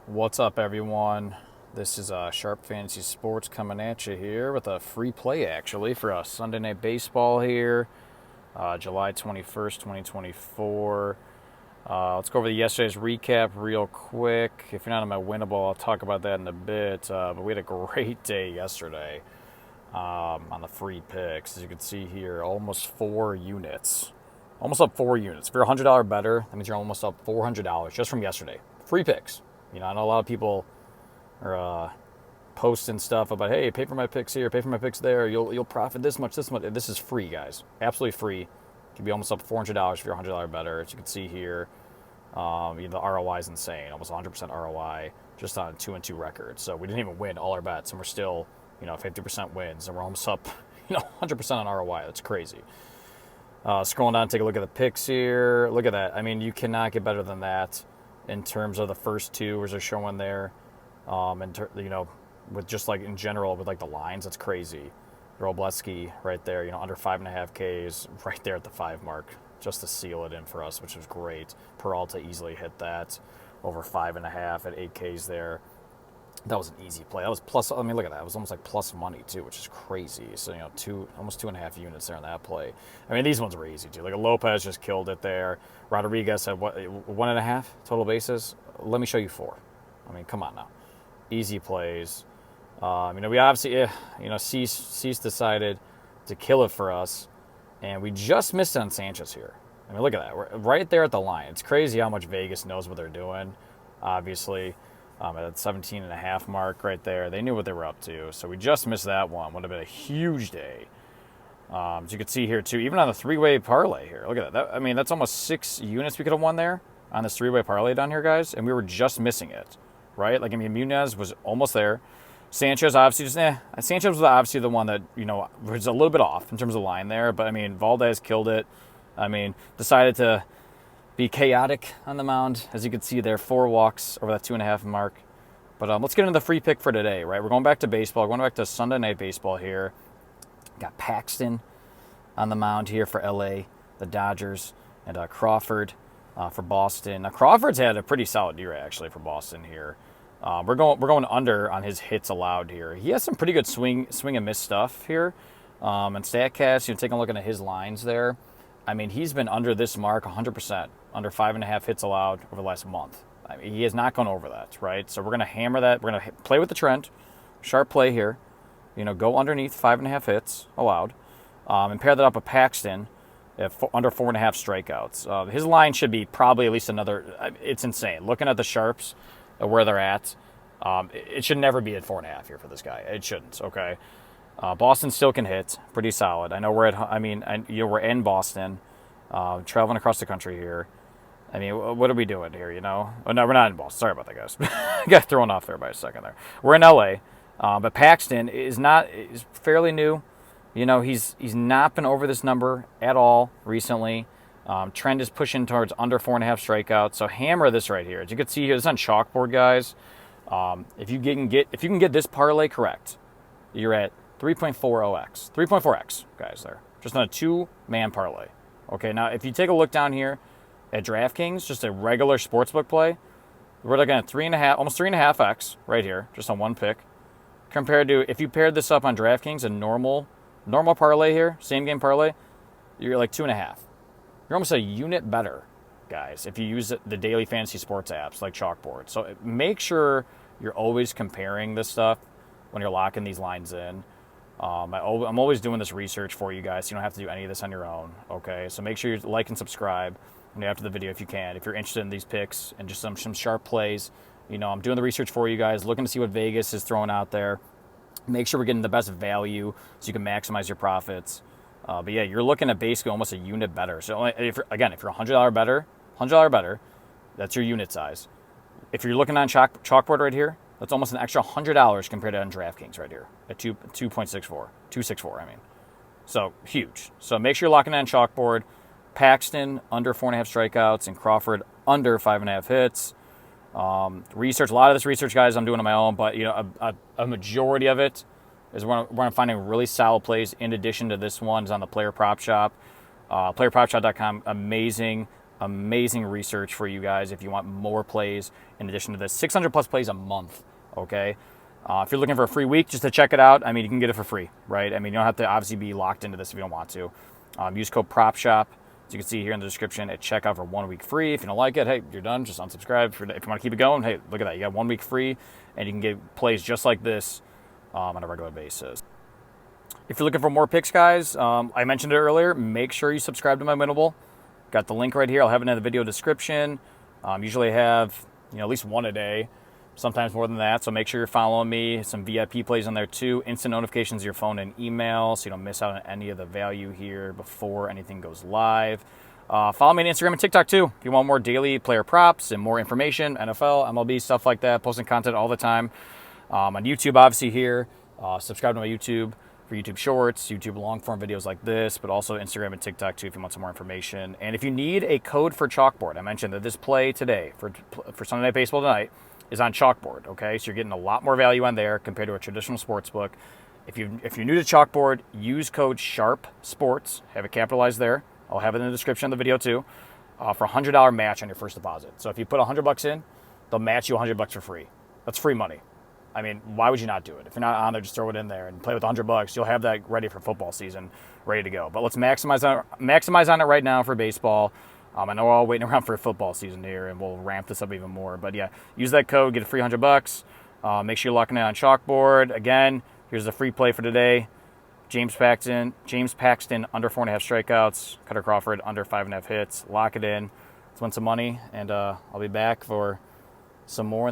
What's up, everyone? This is Sharp Fantasy Sports coming at you here with a free play, actually, for Sunday Night Baseball here, July 21st, 2024. Let's go over yesterday's recap real quick. If you're not on my winnable, I'll talk about that in a bit. But we had a great day yesterday on the free picks. As you can see here, almost 4 units. Almost up 4 units. If you're $100 better, that means you're almost up $400 just from yesterday. Free picks. You know, I know a lot of people are posting stuff about, hey, pay for my picks here, pay for my picks there. You'll profit this much, this much. This is free, guys. Absolutely free. You can be almost up $400 if you're $100 better. As you can see here, the ROI is insane. Almost 100% ROI just on a 2-2 record. So we didn't even win all our bets, and we're still, 50% wins, and we're almost up, 100% on ROI. That's crazy. Scrolling down, take a look at the picks here. Look at that. I mean, you cannot get better than that in terms of the first two, as they're showing there. With just like in general, with like the lines, that's crazy. Robleski right there, under 5.5 Ks, right there at the 5 mark, just to seal it in for us, which was great. Peralta easily hit that over 5.5 at 8 Ks there. That was an easy play. That was plus. I mean, look at that. It was almost like plus money too, which is crazy. So almost 2.5 units there on that play. I mean, these ones were easy too. Like Lopez just killed it there. Rodriguez had 1.5 total bases. Let me show you 4. I mean, come on now. Easy plays. We obviously, Cease decided to kill it for us, and we just missed on Sanchez here. I mean, look at that. We're right there at the line. It's crazy how much Vegas knows what they're doing. Obviously. At that 17.5 mark right there. They knew what they were up to. So we just missed that one. Would have been a huge day. As you can see here, too, even on the 3-way parlay here. Look at that. That's almost 6 units we could have won there on this 3-way parlay down here, guys. And we were just missing it, right? Munez was almost there. Sanchez, obviously, Sanchez was obviously the one that, was a little bit off in terms of line there. But, Valdez killed it. Decided to be chaotic on the mound. As you can see there, 4 walks over that 2.5 mark. But let's get into the free pick for today, right? We're going back to baseball. We're going back to Sunday Night Baseball here. Got Paxton on the mound here for LA, the Dodgers, and Crawford for Boston. Now, Crawford's had a pretty solid year, actually, for Boston here. We're going under on his hits allowed here. He has some pretty good swing and miss stuff here. And StatCast, taking a look at his lines there. He's been under this mark 100%, under 5.5 hits allowed over the last month. He has not gone over that, right? So we're going to hammer that. We're going to play with the trend. Sharp play here. Go underneath 5.5 hits allowed. And pair that up with Paxton at under 4.5 strikeouts. His line should be probably at least another. It's insane. Looking at the sharps, where they're at, it should never be at 4.5 here for this guy. It shouldn't, okay? Boston still can hit, pretty solid. I know we're we're in Boston, traveling across the country here. What are we doing here? Oh, no, we're not in Boston. Sorry about that, guys. Got thrown off there by a second there. We're in LA, but Paxton is fairly new. He's not been over this number at all recently. Trend is pushing towards under 4.5 strikeouts. So hammer this right here. As you can see here, this is on Chalkboard, guys. If you can get this parlay correct, you're at 3.40x. 3.4x, guys, there. Just on a 2-man parlay. Okay, now if you take a look down here at DraftKings, just a regular sportsbook play, we're looking at 3.5, almost 3.5x right here, just on one pick. Compared to, if you paired this up on DraftKings, a normal parlay here, same game parlay, you're like 2.5. You're almost a unit better, guys, if you use the daily fantasy sports apps like Chalkboard. So make sure you're always comparing this stuff when you're locking these lines in. I'm always doing this research for you guys, so you don't have to do any of this on your own, okay? So make sure you like and subscribe after the video if you can. If you're interested in these picks and just some sharp plays, I'm doing the research for you guys, looking to see what Vegas is throwing out there. Make sure we're getting the best value so you can maximize your profits. But yeah, you're looking at basically almost a unit better. So if you're $100 better, that's your unit size. If you're looking on Chalkboard right here, that's almost an extra $100 compared to on DraftKings right here at 2.64. So huge. So make sure you're locking in on Chalkboard. Paxton under 4.5 strikeouts and Crawford under 5.5 hits. Research, a lot of this research, guys, I'm doing on my own, but a majority of it is where I'm finding really solid plays. In addition to this one, is on the Player Prop Shop, playerpropshop.com. Amazing research for you guys if you want more plays in addition to this. 600 plus plays a month, okay? If you're looking for a free week just to check it out, I mean, you can get it for free, right? I mean, you don't have to obviously be locked into this if you don't want to. Use code PropShop, as you can see here in the description, at checkout for 1 week free. If you don't like it, hey, you're done. Just unsubscribe. If you want to keep it going, hey, look at that. You got 1 week free, and you can get plays just like this on a regular basis. If you're looking for more picks, guys, I mentioned it earlier. Make sure you subscribe to my Winnable. Got the link right here. I'll have it in the video description. Usually I have at least one a day, sometimes more than that. So make sure you're following me. Some VIP plays on there too. Instant notifications to your phone and email, so you don't miss out on any of the value here before anything goes live. Follow me on Instagram and TikTok too if you want more daily player props and more information, NFL, MLB, stuff like that. Posting content all the time. On YouTube, obviously here. Subscribe to my YouTube for YouTube Shorts, YouTube long-form videos like this, but also Instagram and TikTok too if you want some more information. And if you need a code for Chalkboard, I mentioned that this play today for Sunday Night Baseball tonight is on Chalkboard, okay? So you're getting a lot more value on there compared to a traditional sports book. If you're new to Chalkboard, use code SHARPSports, have it capitalized there. I'll have it in the description of the video too, for a $100 match on your first deposit. So if you put $100 in, they'll match you $100 for free. That's free money. I mean, why would you not do it? If you're not on there, just throw it in there and play with $100. You'll have that ready for football season, ready to go. But let's maximize on it right now for baseball. I know we're all waiting around for football season here, and we'll ramp this up even more. But yeah, use that code, get a free $100. Make sure you're locking it on Chalkboard. Again, here's the free play for today. James Paxton under 4.5 strikeouts. Cutter Crawford under 5.5 hits. Lock it in. Let's win some money, and I'll be back for some more.